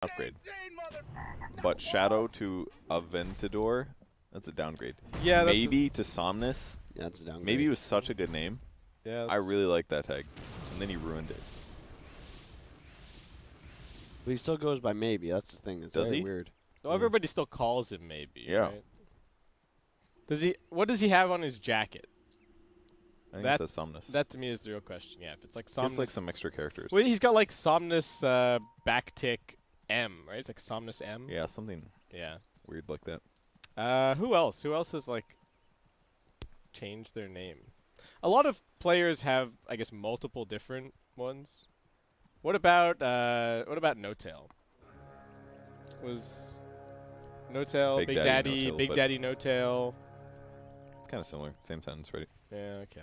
upgrade. But Shadow to Aventador, that's a downgrade. Yeah, that's maybe to Somnus. Yeah, that's a downgrade. Maybe it was such a good name. Yeah, I really like that tag. And then he ruined it. But he still goes by maybe. That's the thing. It's Does very he? weird. Well, everybody still calls him maybe. Yeah. Right? Does he? What does he have on his jacket? I think That- it says Somnus. That to me is the real question. Yeah, if it's like He Somnus. has like some extra characters. Well, he's got like Somnus backtick M, right? It's like Somnus M. Yeah, something Yeah. weird like that. Who else? Who else has like changed their name? A lot of players have, I guess, multiple different ones. What about No-Tail? Was No-Tail Big Big Daddy Daddy, No-Tail, Big but- Daddy No-Tail? It's kind of similar. Same sentence, right? Yeah, okay.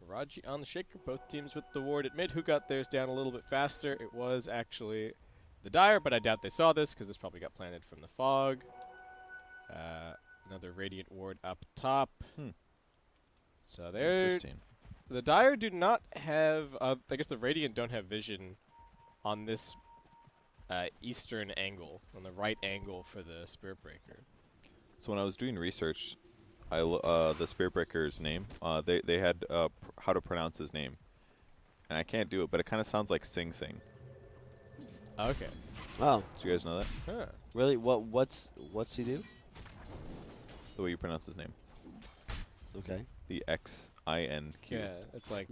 Raji on the shaker, both teams with the ward at mid. Who got theirs down a little bit faster? It was actually the Dire, but I doubt they saw this because this probably got planted from the fog. Another Radiant ward up top. So they're Interesting. the Dire do not have. I guess the Radiant don't have vision on this eastern angle, on the right angle for the Spirit Breaker. So when I was doing research, the Spirit Breaker's name, they had how to pronounce his name. And I can't do it, but it kind of sounds like Sing Sing. Okay. Oh, Did you guys know that? Huh. really? What's he do? The way you pronounce his name. Okay. The X-I-N-Q. Yeah, it's like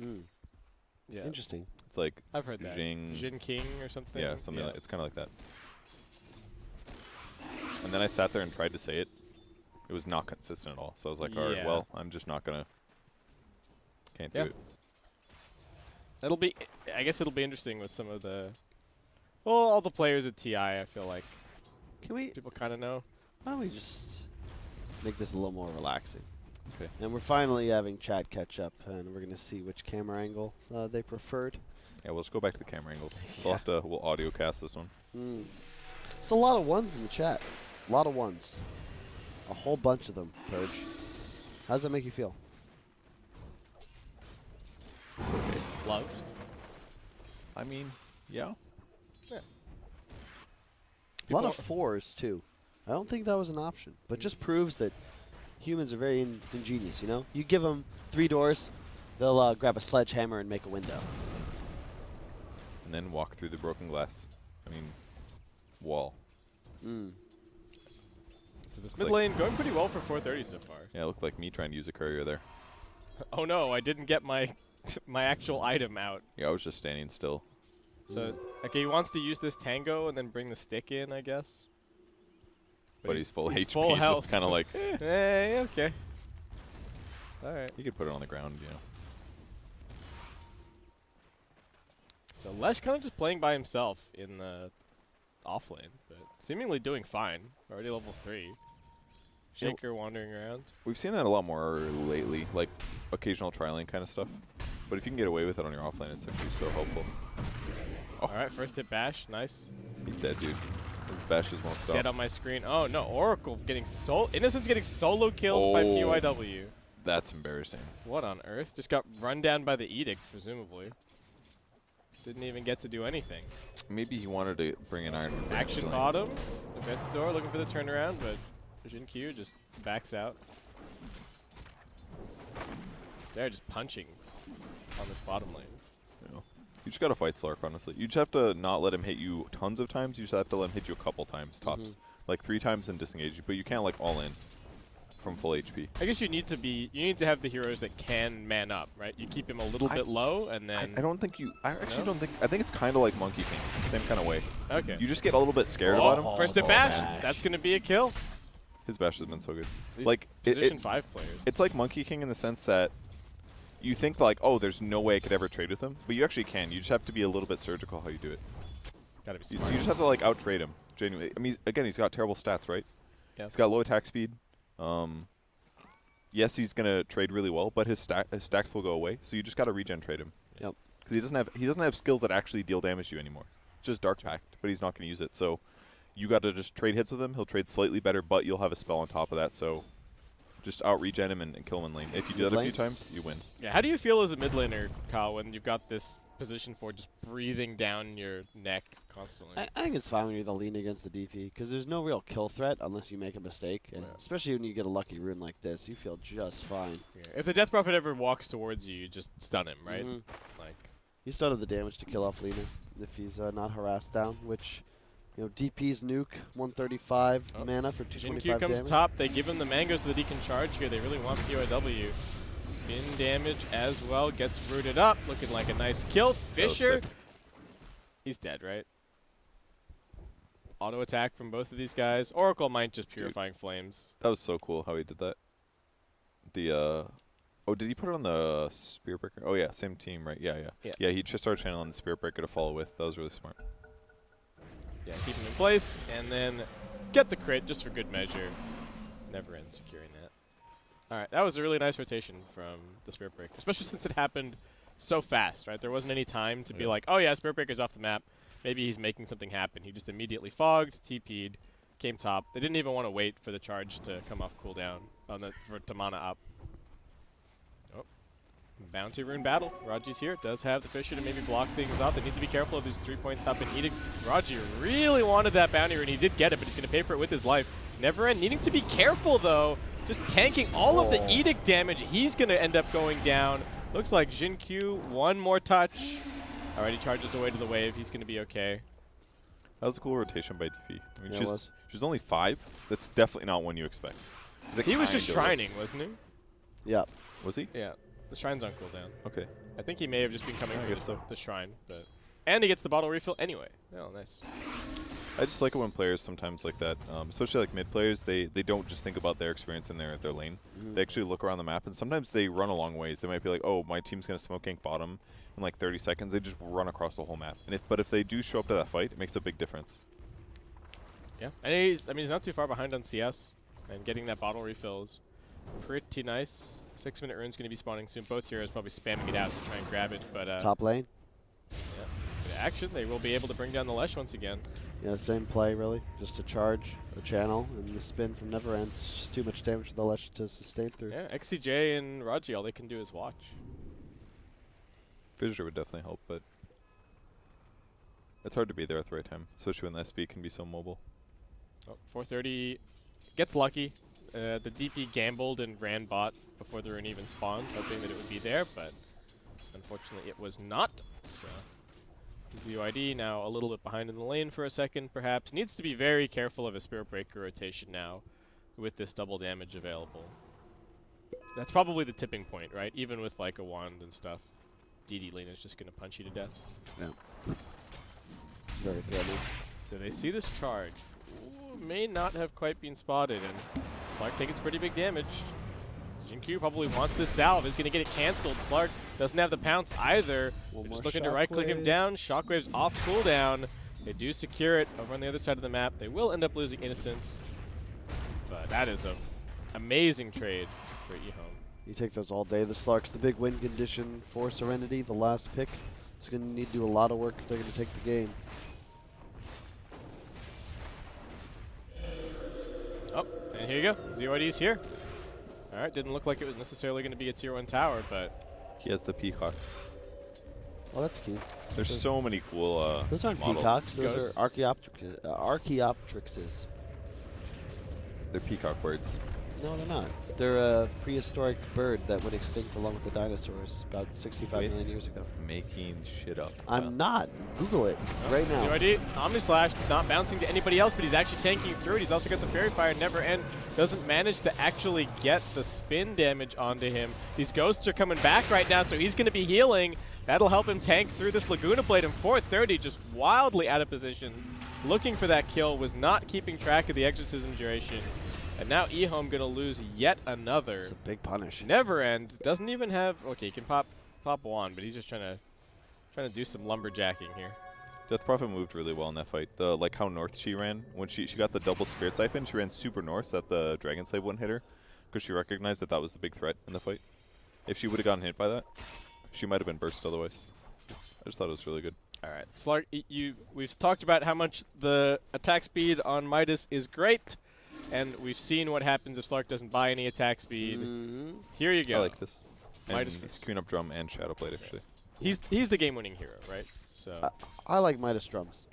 yeah. Interesting. It's like I've heard that. Jing. Jin King or something. Yeah, something like it's kind of like that. And then I sat there and tried to say it. It was not consistent at all. So I was like, all right, Yeah. well, I'm just not gonna. Can't Yeah. do it. It'll be. I guess it'll be interesting with some of the. Well, all the players at TI. I feel like Can we? people kind of know. Why don't we just make this a little more relaxing? Okay. And we're finally having chat catch up, and we're gonna see which camera angle they preferred. Yeah, we'll just go back to the camera angles. We'll audio cast this one. It's a lot of ones in the chat. A lot of ones. A whole bunch of them, Purge. How does that make you feel? It's okay. Loved. I mean, yeah. A lot of fours, too. I don't think that was an option, but just proves that humans are very ingenious, you know? You give them 3 doors, they'll grab a sledgehammer and make a window. And then walk through the broken glass. I mean, wall. So this It's mid like- lane going pretty well for 430 so far. Yeah, it looked like me trying to use a courier there. Oh no, I didn't get my my actual item out. Yeah, I was just standing still. So okay, he wants to use this tango and then bring the stick in, I guess. But he's full HP, full so health. it's kind of like, Hey, okay. All right. you could put it on the ground, you know. So Lesh kind of just playing by himself in the off lane, but seemingly doing fine. Already level 3. Shaker wandering around. We've seen that a lot more lately, like occasional tri-lane kind of stuff. But if you can get away with it on your offlane, it's actually so helpful. Oh. All right, first hit bash. Nice. He's dead, dude. His bashes won't stop. Dead on my screen. Oh no, Oracle getting Innocence getting solo killed by PYW. That's embarrassing. What on earth? Just got run down by the Edict, presumably. Didn't even get to do anything. Maybe he wanted to bring an Iron Man. Action bottom. Look at the door, looking for the turnaround, but Jin Q just backs out. They're just punching on this bottom lane. You just gotta fight Slark, honestly. You just have to not let him hit you tons of times. You just have to let him hit you a couple times, tops. Like 3 times and disengage you, but you can't like all in from full HP. I guess you need to have the heroes that can man up, right? You keep him a little bit low, and then I don't think you. I actually don't think. I think it's kind of like Monkey King, same kind of way. okay. You just get a little bit scared about him. First hit bash. That's gonna be a kill. His bash has been so good. These Like position 5 players. It's like Monkey King in the sense that you think like, oh, there's no way I could ever trade with him, but you actually can. You just have to be a little bit surgical how you do it. Gotta be So smart. you just have to like out trade him. Genuinely. I mean, again, he's got terrible stats, right? Yeah. He's got low attack speed. Yes, he's gonna trade really well, but his stacks will go away. So you just gotta regen trade him. Yep. Because he doesn't have skills that actually deal damage to you anymore. It's just Dark Pact, but he's not gonna use it. So you gotta just trade hits with him. He'll trade slightly better, but you'll have a spell on top of that. So just out regen him and kill him in lane. If you do that a few times, you win. Yeah. How do you feel as a mid laner, Kyle, when you've got this position for just breathing down your neck constantly. I think it's fine when you're the lean against the DP, because there's no real kill threat unless you make a mistake. And especially when you get a lucky rune like this, you feel just fine. Yeah. If the Death Prophet ever walks towards you, you just stun him, right? Like, You still have the damage to kill off Lina if he's not harassed down, which, you know, DP's nuke, 135 mana for 225 Jin Q comes damage. top. They give him the mangoes so that he can charge here. They really want POW. Spin damage as well. Gets rooted up. Looking like a nice kill. Fisher. He's dead, right? Auto attack from both of these guys. Oracle might just Purifying Flames. That was so cool how he did that. The oh, did he put it on the Spirit Breaker? Oh yeah, same team, right? Yeah. He just started channeling the Spirit Breaker to follow with. That was really smart. Yeah, keep him in place and then get the crit just for good measure. Never end securing that. All right, that was a really nice rotation from the Spirit Breaker, especially since it happened so fast, right? There wasn't any time to be like, oh yeah, Spirit Breaker's off the map. Maybe he's making something happen. He just immediately fogged, TP'd, came top. They didn't even want to wait for the charge to come off cooldown to mana up. Oh, Bounty Rune battle. Raji's here. Does have the Fisher to maybe block things up. They need to be careful of these 3 points up and Edict. Raji really wanted that Bounty Rune. He did get it, but he's going to pay for it with his life. Never End needing to be careful, though. Just tanking all of the Edict damage. He's going to end up going down. Looks like Jin Q, one more touch. Alright, he charges away to the wave. He's going to be okay. That was a cool rotation by DP. I mean, Yeah, she's only 5. That's definitely not one you expect. He was just shrining, wasn't he? Yeah. Was he? Yeah. The shrine's on cooldown. Okay. I think he may have just been coming I for guess so. the shrine. But and he gets the bottle refill anyway. Oh, nice. I just like it when players sometimes like that, especially like mid players, they don't just think about their experience in their lane. They actually look around the map, and sometimes they run a long ways. They might be like, oh, my team's going to smoke gank bottom in like 30 seconds. They just run across the whole map. And but if they do show up to that fight, it makes a big difference. Yeah. And he's not too far behind on CS. And getting that bottle refill is pretty nice. 6-minute rune's going to be spawning soon. Both heroes probably spamming it out to try and grab it. But Top lane. yeah. Good action. They will be able to bring down the Lesh once again. Yeah, same play, really. Just to charge a channel, and the spin from Never End. It's just too much damage for the Lesh to sustain through. Yeah, XCJ and Raji, all they can do is watch. Fissure would definitely help, but it's hard to be there at the right time, especially when the SP can be so mobile. Oh, 430 gets lucky. The DP gambled and ran bot before the rune even spawned, hoping that it would be there, but unfortunately it was not. So ZYD now a little bit behind in the lane for a second, perhaps. Needs to be very careful of a Spirit Breaker rotation now with this double damage available. That's probably the tipping point, right? Even with like a wand and stuff. DD lane is just going to punch you to death. Yeah. It's very threatening. Do they see this charge? Ooh, may not have quite been spotted, and Slark takes pretty big damage. Jin Q probably wants this salve. Is going to get it canceled. Slark doesn't have the pounce either. They're just looking to right-click him down. Shockwave's off cooldown. They do secure it over on the other side of the map. They will end up losing Innocence, but that is an amazing trade for EHOME. You take those all day. The Slark's the big win condition for Serenity, the last pick. It's going to need to do a lot of work if they're going to take the game. Oh, and here you go. ZYD's here. All right, didn't look like it was necessarily going to be a tier 1 tower, but He has the peacocks. Oh, that's cute. There's so many cool Those aren't models. peacocks. Those Ghosts. are Archaeopteryxes. They're peacock birds. No, they're not. They're a prehistoric bird that went extinct along with the dinosaurs about 65 million years ago. Making shit up. I'm not. Google it right now. ZYD, Omnislash, not bouncing to anybody else, but he's actually tanking through it. He's also got the Fairy Fire, Never End. Doesn't manage to actually get the spin damage onto him. These ghosts are coming back right now, so he's going to be healing. That'll help him tank through this Laguna Blade. And 430 just wildly out of position. Looking for that kill, was not keeping track of the exorcism duration. And now EHOME going to lose yet another. It's a big punish. Never End doesn't even have. Okay, he can pop one, but he's just trying to do some lumberjacking here. Death Prophet moved really well in that fight. The like how north she ran when she got the double Spirit Siphon. She ran super north so that the Dragon Slave wouldn't hit her because she recognized that was the big threat in the fight. If she would have gotten hit by that, she might have been burst otherwise. I just thought it was really good. All right, Slark, we've talked about how much the attack speed on Midas is great, and we've seen what happens if Slark doesn't buy any attack speed. Here you go. I like this. Midas And Queen Up Drum and Shadowblade actually. He's the game-winning hero, right? So I like Midas drums.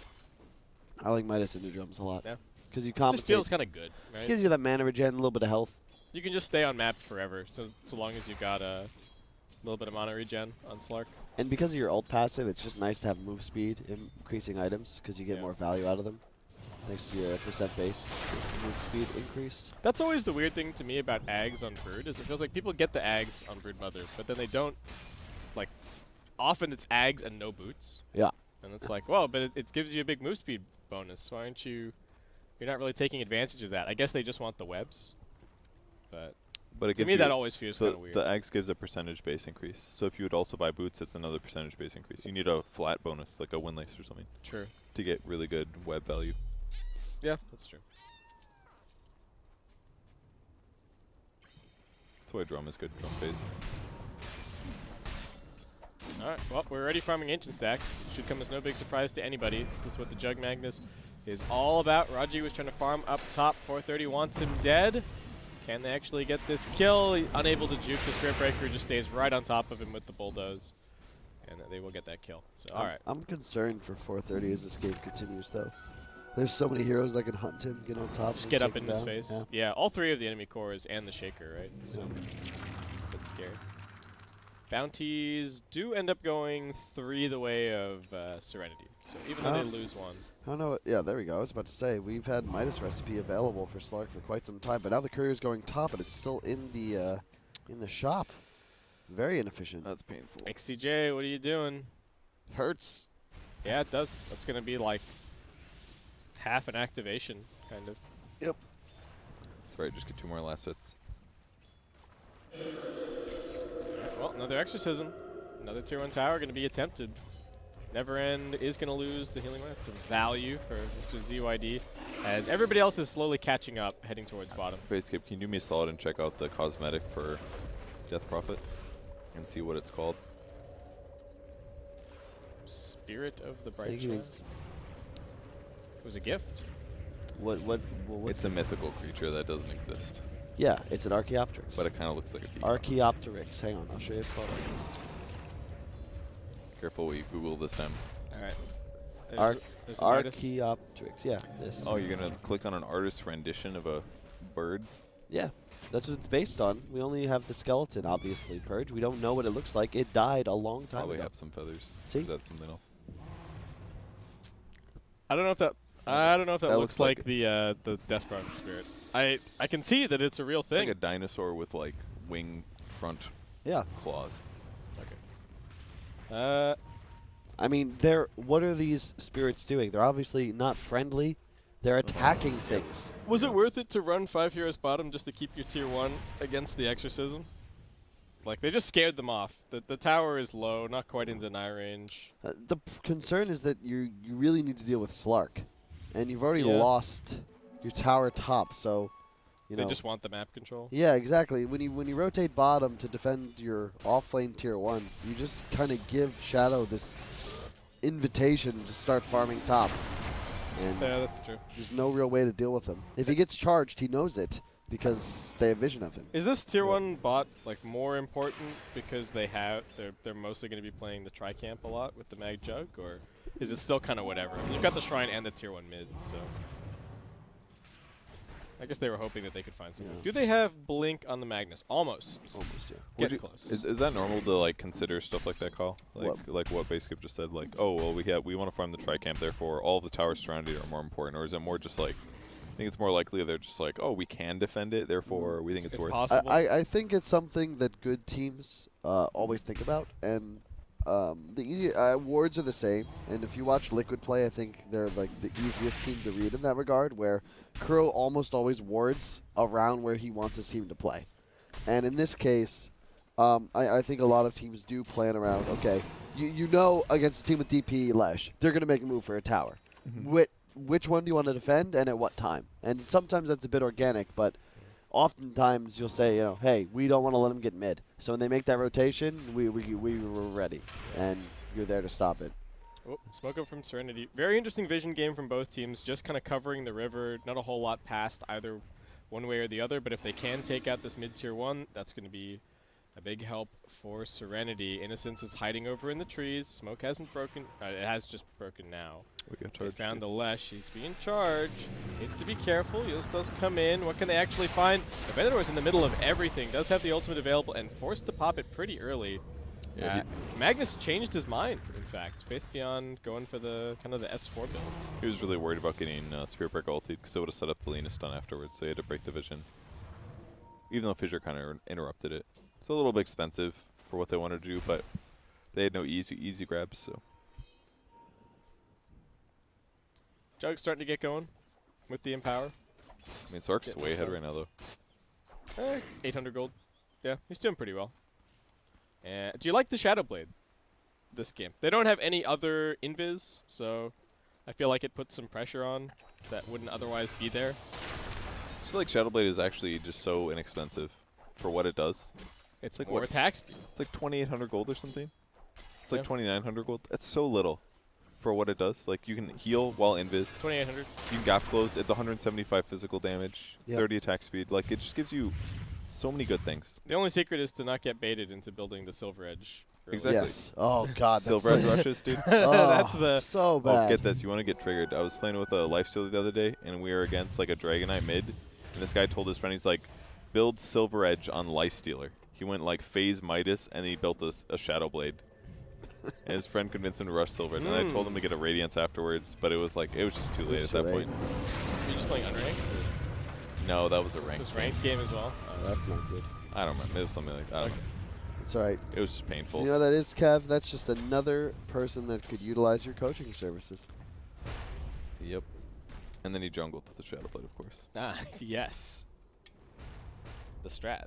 I like Midas into drums a lot. Yeah. Because you it just compensate. feels kind of good, right? Gives you that mana regen, a little bit of health. You can just stay on map forever, so long as you got a little bit of mana regen on Slark. And because of your ult passive, it's just nice to have move speed increasing items because you get more value out of them. Thanks to your percent base move speed increase. That's always the weird thing to me about Ags on Brood, is it feels like people get the Ags on Brood Mother, but then they don't, like, often it's Ags and no boots. Yeah. And it's like, well, but it gives you a big move speed bonus. Why aren't you, you're not really taking advantage of that. I guess they just want the webs. But it to me, that always feels kind of weird. The Axe gives a percentage base increase. So if you would also buy boots, it's another percentage base increase. You need a flat bonus, like a win lace or something. True. To get really good web value. Yeah, that's true. That's why drum is good, drum phase. Alright, well, we're already farming ancient stacks. Should come as no big surprise to anybody. This is what the Jug Magnus is all about. Raji was trying to farm up top. 430 wants him dead. Can they actually get this kill? Unable to juke. The Spirit Breaker just stays right on top of him with the bulldoze. And they will get that kill. So, alright. I'm concerned for 430 as this game continues, though. There's so many heroes that can hunt him, get on top. Just get up in his down. face. Yeah. Yeah, all three of the enemy cores and the Shaker, right? So it's a bit scary. Bounties do end up going 3 the way of Serenity. So even though they lose one. I don't know. Yeah, there we go. I was about to say, we've had Midas recipe available for Slark for quite some time, but now the courier's going top, and it's still in the shop. Very inefficient. That's painful. XCJ, what are you doing? Hurts. Yeah, it does. That's going to be like half an activation, kind of. Yep. That's right, just get 2 more last hits. Well, another Exorcism. Another tier 1 tower going to be attempted. Never End is going to lose the healing one. It's a value for Mr. ZYD, as everybody else is slowly catching up, heading towards bottom. Basecamp, can you do me a solid and check out the cosmetic for Death Prophet and see what it's called? Spirit of the I Bright think it Child. means- It was a gift. What's It's a mythical creature that doesn't exist, Yeah, it's an Archaeopteryx. but it kind of looks like a peacock. Archaeopteryx. Hang on, I'll show you a photo. Careful what you Google this time. All right. There's an artist. Archaeopteryx. Yeah, this. Oh, you're going to click on an artist's rendition of a bird? Yeah, that's what it's based on. We only have the skeleton, obviously, Purge. We don't know what it looks like. It died a long time Probably ago. have some feathers. See? Is that something else? I don't know if that. I don't know if that, That looks looks like like the Death Prophet spirit. I can see that it's a real It's thing. like a dinosaur with like wing front Yeah. claws. I mean, what are these spirits doing? They're obviously not friendly. They're attacking things. Was it worth it to run 5 heroes bottom just to keep your tier 1 against the Exorcism? Like, they just scared them off. The tower is low, not quite in deny range. Concern is that you really need to deal with Slark, and you've already Yeah. lost your tower top. So, They just want the map control. Yeah, exactly. When you rotate bottom to defend your off lane tier 1, you just kind of give Shadow this invitation to start farming top. And Yeah, that's true. there's no real way to deal with him. If he gets charged, he knows it because they have vision of him. Is this tier 1 bot like more important because they're mostly going to be playing the Tri-Camp a lot with the Mag Jug, or is it still kind of whatever? I mean, you've got the Shrine and the tier 1 mids, so I guess they were hoping that they could find something. Yeah. Do they have Blink on the Magnus? Almost. Almost, yeah. Getting close. Is that normal to like consider stuff like that, Kyle? Like what Basecamp just said, like, oh well, we want to farm the Tri-Camp, therefore all of the towers surrounding it are more important, or is it more just like, I think it's more likely they're just like, oh, we can defend it, therefore we think it's worth it. possible. I think it's something that good teams always think about, and the easy wards are the same. And if you watch Liquid play, I think they're like the easiest team to read in that regard, where Kuro almost always wards around where he wants his team to play. And in this case, I think a lot of teams do plan around, okay, you know against a team with DP Lesh, they're going to make a move for a tower. Which one do you want to defend and at what time? And sometimes that's a bit organic, but oftentimes you'll say, hey, we don't want to let them get mid. So when they make that rotation, we were ready, and you're there to stop it. Oh, smoke up from Serenity. Very interesting vision game from both teams, just kind of covering the river. Not a whole lot past either one way or the other, but if they can take out this mid-tier 1, that's going to be A big help for Serenity. Innocence is hiding over in the trees. Smoke hasn't broken. It has just broken now. We got They charged. found the Lesh. He's being charged. Needs to be careful. Yos does come in. What can they actually find? The Venator is in the middle of everything. Does have the ultimate available and forced to pop it pretty early. Yeah, Magnus changed his mind, in fact. Faith Beyond going for the kind of the S4 build. He was really worried about getting Spirit Breaker ulted because it would have set up the Lena stun afterwards, so he had to break the vision. Even though Fissure kind of interrupted it. It's a little bit expensive for what they wanted to do, but they had no easy grabs, so. Jug's starting to get going with the Empower. I mean, Sark's way ahead right now, though. 800 gold. Yeah, he's doing pretty well. Do you like the Shadow Blade this game? They don't have any other invis, so I feel like it puts some pressure on that wouldn't otherwise be there. I feel like Shadow Blade is actually just so inexpensive for what it does. It's like more what? attack speed. It's like 2,800 gold or something. It's like Yeah. 2,900 gold. That's so little for what it does. Like, you can heal while invis. 2,800. You can gap close. It's 175 physical damage. It's Yep. 30 attack speed. Like, it just gives you so many good things. The only secret is to not get baited into building the Silver Edge. early. Exactly. Yes. Oh God. Silver Edge rushes, dude. Oh, That's the- so Oh, bad. get this. You want to get triggered. I was playing with a Lifestealer the other day, and we were against, like, a Dragonite mid. And this guy told his friend, he's like, build Silver Edge on Lifestealer. He went, like, Phase Midas, and he built a Shadow Blade. And his friend convinced him to rush Silver Edge. And I told him to get a Radiance afterwards, but it was like, it was just too late at that point. Are you just playing unranked? No, that was a Or ranked. this ranked game as well? That's not good. I don't remember. It was something like that. I don't know. It's all right. It was just painful. You know what that is, Kev? That's just another person that could utilize your coaching services. Yep. And then he jungled with the Shadow Blade, of course. Ah, yes. The strat.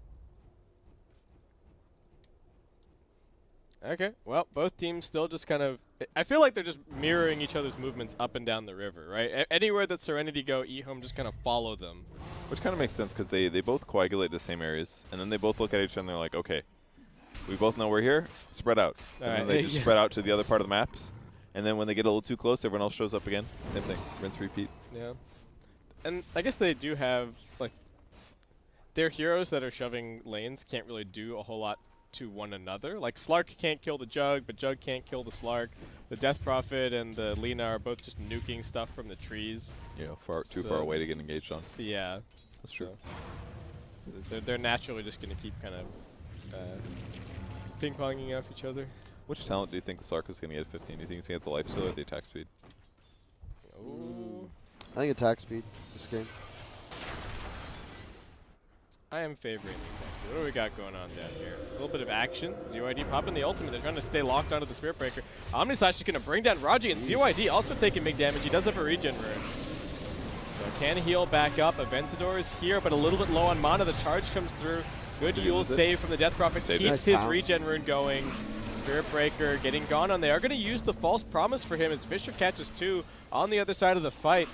Okay, well, both teams still just kind of... I feel like they're just mirroring each other's movements up and down the river, right? Anywhere that Serenity go, EHOME just kind of follow them. Which kind of makes sense because they both coagulate the same areas, and then they both look at each other and they're like, okay, we both know we're here, spread out. And then they just spread out to the other part of the maps, and then when they get a little too close, everyone else shows up again. Same thing, rinse, repeat. Yeah. And I guess they do have, like, their heroes that are shoving lanes can't really do a whole lot to one another. Like, Slark can't kill the Jug, but Jug can't kill the Slark. The Death Prophet and the Lena are both just nuking stuff from the trees. Yeah, too So- far away to get engaged on. Yeah. That's true. They're naturally just going to keep kind of ping-ponging off each other. Which talent do you think the Sark is going to get at 15? Do you think he's going to get the Lifesteal or the attack speed? Ooh. I think attack speed this game. I am favoring the attack speed. What do we got going on down here? A little bit of action. ZYD popping the ultimate. They're trying to stay locked onto the Spirit Breaker. Omnislash is going to bring down Raji, and ZYD also taking big damage. He does have a regen rune. So can heal back up. Aventador is here, but a little bit low on mana. The charge comes through. Good Did he Yule lose it? save from the Death Prophet. Saved it. Keeps Nice his bounce. regen rune going. Spirit Breaker getting gone on. They are going to use the false promise for him as Fissure catches two on the other side of the fight.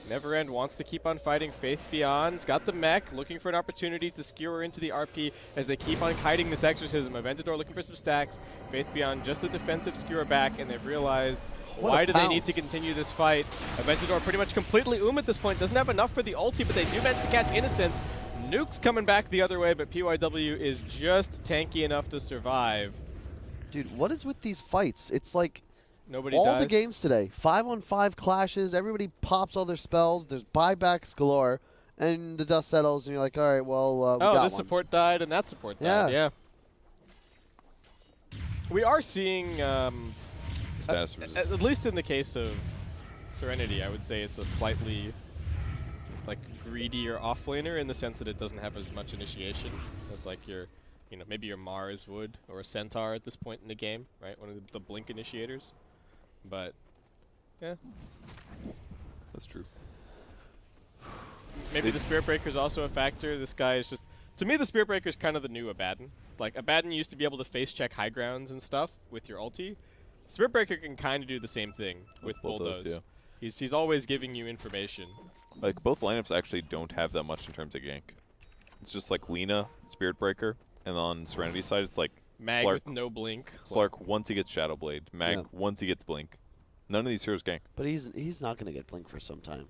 Never End wants to keep on fighting. Faith Beyond's got the mech, looking for an opportunity to skewer into the RP as they keep on kiting this exorcism. Aventador looking for some stacks. Faith Beyond just a defensive skewer back, and they've realized What why a do they need bounce. to continue this fight. Aventador pretty much completely at this point. Doesn't have enough for the ulti, but they do manage to catch Innocence. Nuke's coming back the other way, but PYW is just tanky enough to survive. Dude, what is with these fights? It's like Nobody all dies. the games today. 5-on-5 clashes. Everybody pops all their spells. There's buybacks galore. And the dust settles, and you're like, all right, well, we Oh, got this one. support died and that support died. Yeah. We are seeing, It's the status resistance. at least in the case of Serenity, I would say it's a slightly like greedier offlaner in the sense that it doesn't have as much initiation as like your, maybe your Mars would or a Centaur at this point in the game, right? One of the blink initiators. But yeah, That's true. maybe the Spirit Breaker is also a factor. This guy is just, to me, the Spirit Breaker is kind of the new Abaddon. Like, Abaddon used to be able to face check high grounds and stuff with your ulti. Spirit Breaker can kind of do the same thing with Bulldoze, Bulldoze. yeah. He's always giving you information. Like, both lineups actually don't have that much in terms of gank. It's just like Lena, Spirit Breaker, and on Serenity's side, it's like Mag Slark, with no blink. Slark once he gets Shadow Blade, Mag Yeah. once he gets Blink. None of these heroes gank. But he's not going to get Blink for some time.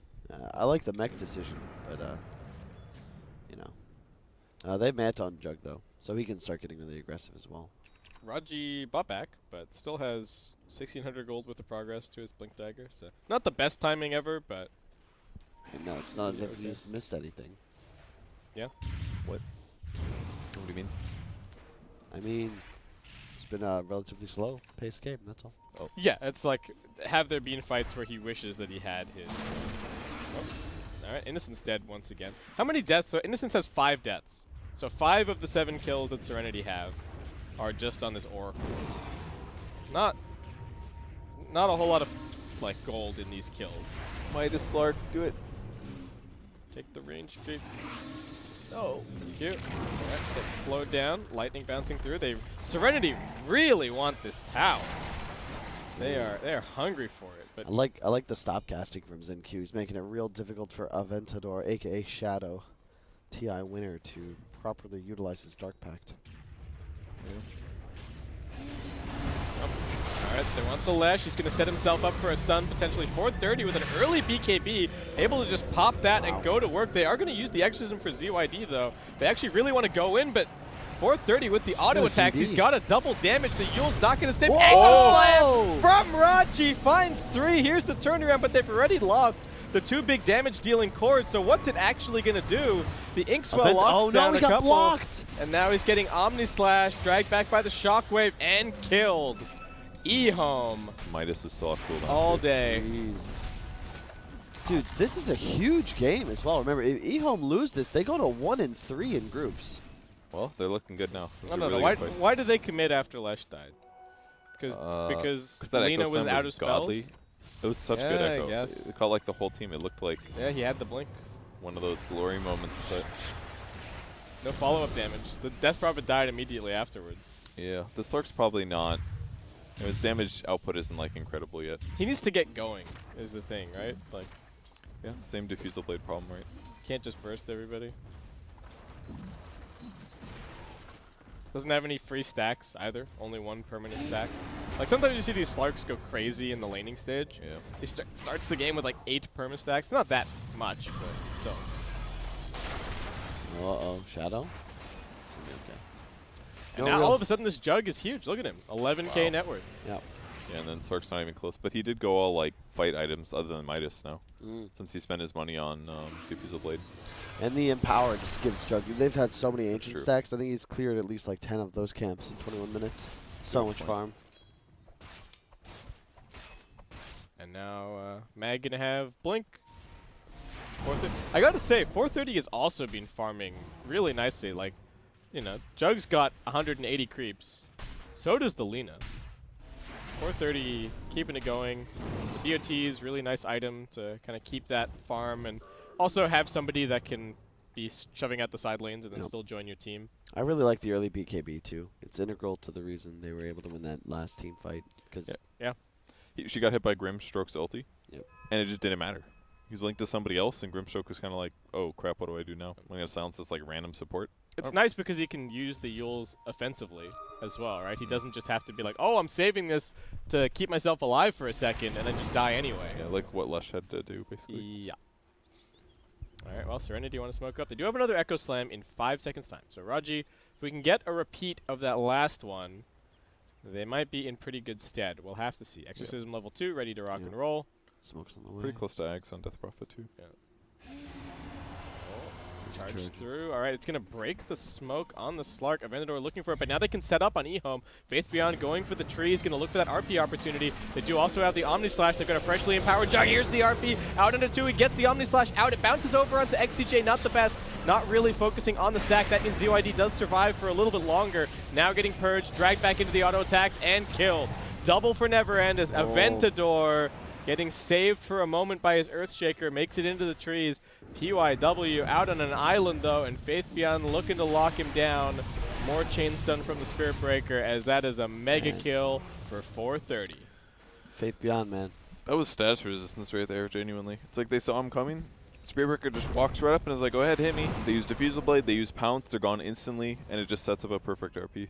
I like the mech decision, but, you know. They have Manta on Jug, though, so he can start getting really aggressive as well. Raji bought back, but still has 1,600 gold with the progress to his Blink Dagger. So not the best timing ever, but And no, it's not as if Okay. he's missed anything. yeah. What do you mean? I mean, it's been a relatively slow paced game, that's all. Yeah, it's like, have there been fights where he wishes that he had his... Oh. Alright, Innocent's dead once again. How many deaths? So Innocence has 5 deaths. So 5 of the 7 kills that Serenity have are just on this Oracle. Not a whole lot of like gold in these kills. Midas Slark, do it. Take the range creep. No. Thank you. Alright, get slowed down. Lightning bouncing through. Serenity really want this tower. They are hungry for it. But I like the stop casting from ZenQ. He's making it real difficult for Aventador, aka Shadow, TI winner, to properly utilize his Dark Pact. Alright, they want the Lash. He's going to set himself up for a stun, potentially 430 with an early BKB. Able to just pop that and go to work. They are going to use the Exorcism for ZYD, though. They actually really want to go in, but 430 with the auto attacks. He's got a double damage. The Yule's not going to save. Angle slam from Raji. Finds 3. Here's the turnaround, but they've already lost the 2 big damage dealing cores. So what's it actually going to do? The Inkswell locks down he a got couple. blocked. And now he's getting Omni Slash, dragged back by the Shockwave, and killed. EHOME Midas was still off cooldown. all too. day. Jesus. Dudes, this is a huge game as well. Remember, if EHOME lose this, they go to 1-3 in groups. Well, they're looking good now. It was No, a no, no. really Why, good fight. why did they commit after Lesh died? Because that Lena Echo was Slam out of godly. spells? It was such good Yeah, I echo. guess. It caught like the whole team. It looked like Yeah, he had the blink. one of those glory moments, but No follow-up damage. The Death Prophet died immediately afterwards. yeah, the Slark's probably not. His damage output isn't like incredible yet. He needs to get going, is the thing, right? Like, Yeah, same diffusal blade problem, right? can't just burst everybody. Doesn't have any free stacks either. Only 1 permanent stack. Like sometimes you see these Slarks go crazy in the laning stage. Yeah. He starts the game with like 8 perma stacks. Not that much, but still. Uh-oh, Shadow? Okay. And No now real- all of a sudden this Jug is huge. Look at him. 11k Wow. net worth. Yeah. Yeah, and then Slark's not even close. But he did go all like fight items other than Midas now, since he spent his money on diffusal blade. And the Empower just gives Jug. They've had so many ancient true. stacks. I think he's cleared at least like 10 of those camps in 21 minutes. So Good much point. farm. And now Mag gonna have Blink. 430. I gotta say, 430 has also been farming really nicely. Like, you know, Jug's got 180 creeps. So does the Lena. 430 keeping it going. The BOT is really nice item to kind of keep that farm and also have somebody that can be shoving at the side lanes and then Yep. still join your team. I really like the early BKB too. It's integral to the reason they were able to win that last team fight. Because Yeah. She got hit by Grimstroke's ulti, Yep. and it just didn't matter. He was linked to somebody else, and Grimstroke was kind of like, oh crap, what do I do now? I'm going to silence this like random support. It's nice because he can use the Yules offensively as well, right? He doesn't just have to be like, oh, I'm saving this to keep myself alive for a second and then just die anyway. Yeah, like what Lush had to do, basically. Yeah. All right, well, Serenity want to smoke up. They do have another Echo Slam in 5 seconds' time. So, Raji, if we can get a repeat of that last one, they might be in pretty good stead. We'll have to see. Exorcism level 2, ready to rock Yeah. and roll. Smoke's on the way. Pretty close to Ags on Death Prophet, too. Charge charging. through. All right, it's going to break the smoke on the Slark. Aventador looking for it, but now they can set up on EHOME. Faith Beyond going for the tree. He's going to look for that RP opportunity. They do also have the Omni Slash. They're going to freshly empower Jug. Here's the RP. Out into 2. He gets the Omni Slash out. It bounces over onto XCJ. Not the best. Not really focusing on the stack. That means ZYD does survive for a little bit longer. Now getting purged, dragged back into the auto attacks, and killed. Double for Neverend as Aventador getting saved for a moment by his Earthshaker, makes it into the trees. PYW out on an island, though, and Faith Beyond looking to lock him down. More chain stun from the Spirit Breaker, as that is a mega kill for 430. Faith Beyond, man. That was status resistance right there, genuinely. It's like they saw him coming. Spearbreaker just walks right up and is like, go ahead, hit me. They use Diffusal Blade, they use Pounce, they're gone instantly, and it just sets up a perfect RP.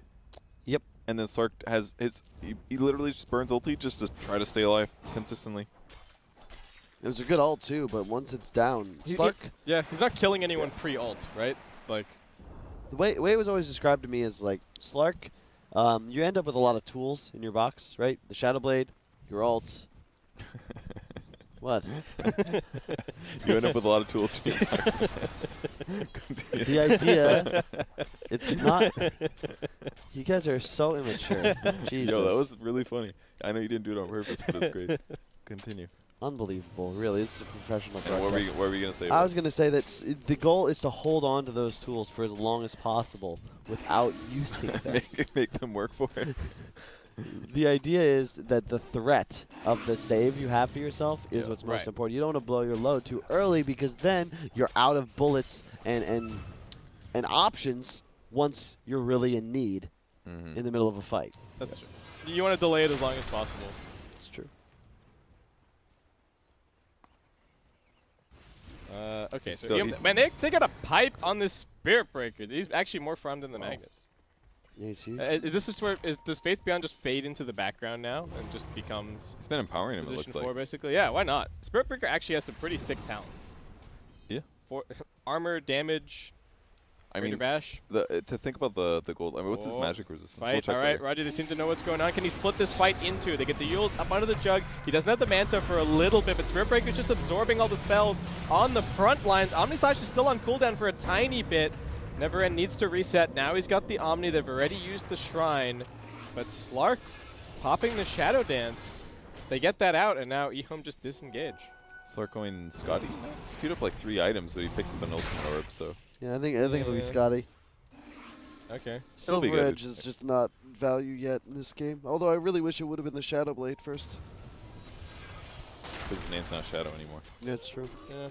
Yep. And then Slark has he literally just burns ulti just to try to stay alive consistently. It was a good ult too, but once it's down, Slark. Yeah, he's not killing anyone pre-ult, right? Like, The way it was always described to me is like Slark, you end up with a lot of tools in your box, right? The Shadow Blade, your ults. What? You end up with a lot of tools. The idea, it's not. You guys are so immature. Jesus. Yo, that was really funny. I know you didn't do it on purpose, but it's great. Continue. Unbelievable, really. This is a professional And what broadcast. were we going to say? I was going to say that the goal is to hold on to those tools for as long as possible without using them. make them work for it. The idea is that the threat of the save you have for yourself is what's most Right. important. You don't want to blow your load too early because then you're out of bullets and options once you're really in need in the middle of a fight. That's true. You want to delay it as long as possible. It's true. Okay, So so he- man, they got a pipe on this Spirit Breaker. He's actually more farmed than the Magnus. Yeah, he's huge. Is this just where does Faith Beyond just fade into the background now and just becomes It's been empowering him, it position looks 4 like. basically? Yeah, why not? Spirit Breaker actually has some pretty sick talents. Yeah. For armor, damage, I greater mean, bash. to think about the gold, I mean, what's his Oh, magic resistance? We'll Fight. check All right, later. Roger, they seem to know what's going on. Can he split this fight into? They get the Yules up under the jug. He doesn't have the Manta for a little bit, but Spirit Breaker's just absorbing all the spells on the front lines. Omni Slash is still on cooldown for a tiny bit. Neverend needs to reset. Now he's got the Omni. They've already used the Shrine. But Slark popping the Shadow Dance. They get that out, and now EHOME just disengage. Start going Scotty. He's queued up like 3 items, but he picks up an ultimate orb, so. Yeah, I think it'll be Yeah. Scotty. Okay. It'll be Silver good. Edge is just not value yet in this game. Although I really wish it would have been the Shadow Blade first. Because his name's not Shadow anymore. Yeah, it's true. Yeah.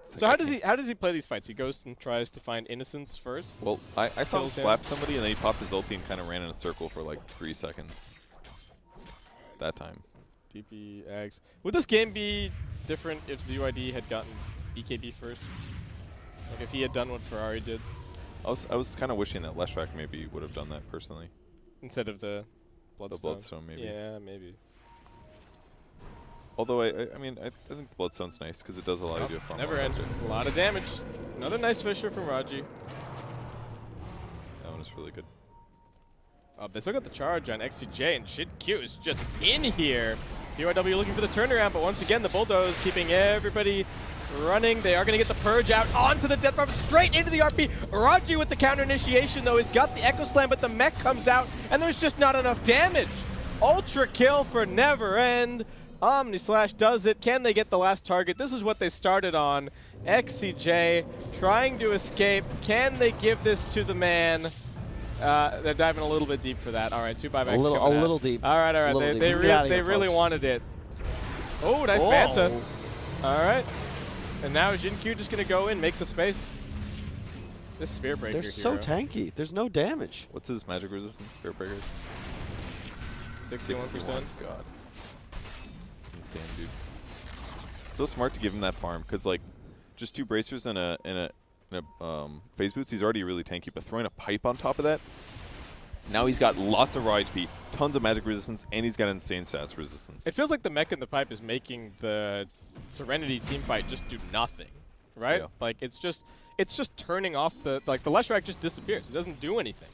It's So like, how does he play these fights? He goes and tries to find Innocence first. Well, I saw him Kills him. slap somebody, and then he popped his ulti and kind of ran in a circle for like 3 seconds. That time. DP Ags. Would this game be different if ZYD had gotten BKB first? Like if he had done what Ferrari did I was kind of wishing that Leshrac maybe would have done that personally. instead of the Bloodstone? The Bloodstone, maybe. Yeah, maybe. Although I think the Bloodstone's nice because it does allow you to do a farm. Never end. A lot of damage. Another nice Fisher from Raji. That one is really good. They still got the charge on XCJ, and ShinQ is just in here. BYW looking for the turnaround, but once again, the Bulldoze keeping everybody running. They are going to get the Purge out onto the Death Prophet, straight into the RP. Raji with the counter initiation, though. He's got the Echo Slam, but the mech comes out, and there's just not enough damage. Ultra kill for Neverend. Omni Slash does it. Can they get the last target? This is what they started on. XCJ trying to escape. Can they give this to the man? They're diving a little bit deep for that. All right, 2 buybacks. A little deep. All right. Little They, deep. they, Get re out of they here, really folks. wanted it. Oh, nice Oh. Manta. All right. And now Jinq just going to go in, make the space. This Spear Breaker They're so hero. tanky. There's no damage. What's his magic resistance? Spirit Breaker? 61%. God. Insane, dude. So smart to give him that farm because like just 2 bracers and a phase boots. He's already really tanky, but throwing a pipe on top of that. Now he's got lots of raw HP, tons of magic resistance, and he's got insane stats resistance. It feels like the mech in the pipe is making the Serenity team fight just do nothing, right? Yeah. Like it's just turning off the the Leshrac just disappears. It doesn't do anything.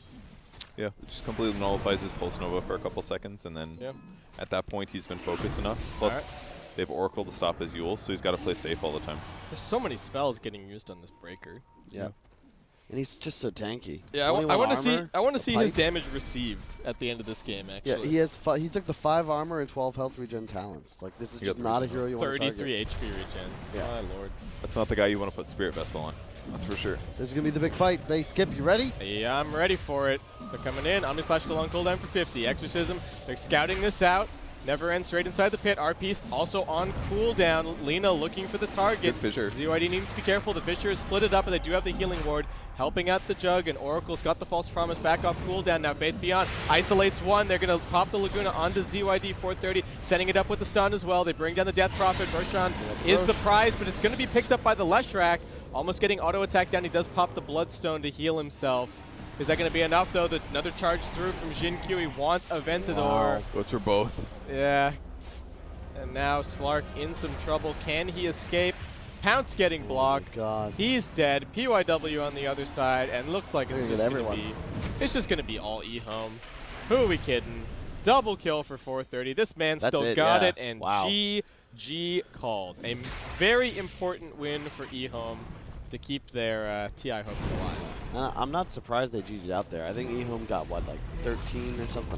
Yeah, it just completely nullifies his Pulse Nova for a couple seconds, and then Yeah. at that point he's been focused enough. Plus, Alright. they have Oracle to stop his Yule, so he's got to play safe all the time. There's so many spells getting used on this breaker. Yeah. And he's just so tanky. Yeah, I 21 want to see. armor, I want to a see his pipe. damage received at the end of this game. Actually, Yeah, he took the 5 armor and 12 health regen talents. Like this is He just got not a regen. hero you want to target. 33 HP regen. Yeah. My lord. That's not the guy you want to put Spirit Vessel on. That's for sure. This is gonna be the big fight. Base Skip, you ready? Yeah, I'm ready for it. They're coming in. Omni Slash still on cooldown for 50. Exorcism. They're scouting this out. Never End straight inside the pit. RP also on cooldown. Lena looking for the target. Good Fissure. ZYD needs to be careful. The Fissure is split it up, and they do have the healing ward helping out the Jug, and Oracle's got the False Promise back off cooldown. Now Faith Beyond isolates one. They're going to pop the Laguna onto ZYD 430, setting it up with the stun as well. They bring down the Death Prophet. Roshan is the prize, but it's going to be picked up by the Leshrac. Almost getting auto attack down. He does pop the Bloodstone to heal himself. Is that going to be enough, though? Another charge through from Jinq. He wants a Ventador. Goes for both. Yeah. And now Slark in some trouble. Can he escape? Pounce getting blocked. God. He's dead. PYW on the other side, and looks like it's Look just at gonna everyone. be. It's just gonna be all EHOME. Who are we kidding? Double kill for 430. This man That's still it, got yeah. it, and Wow. GG called. A very important win for EHOME to keep their TI hopes alive. I'm not surprised they GG'd out there. I think EHOME got, what, like 13 or something?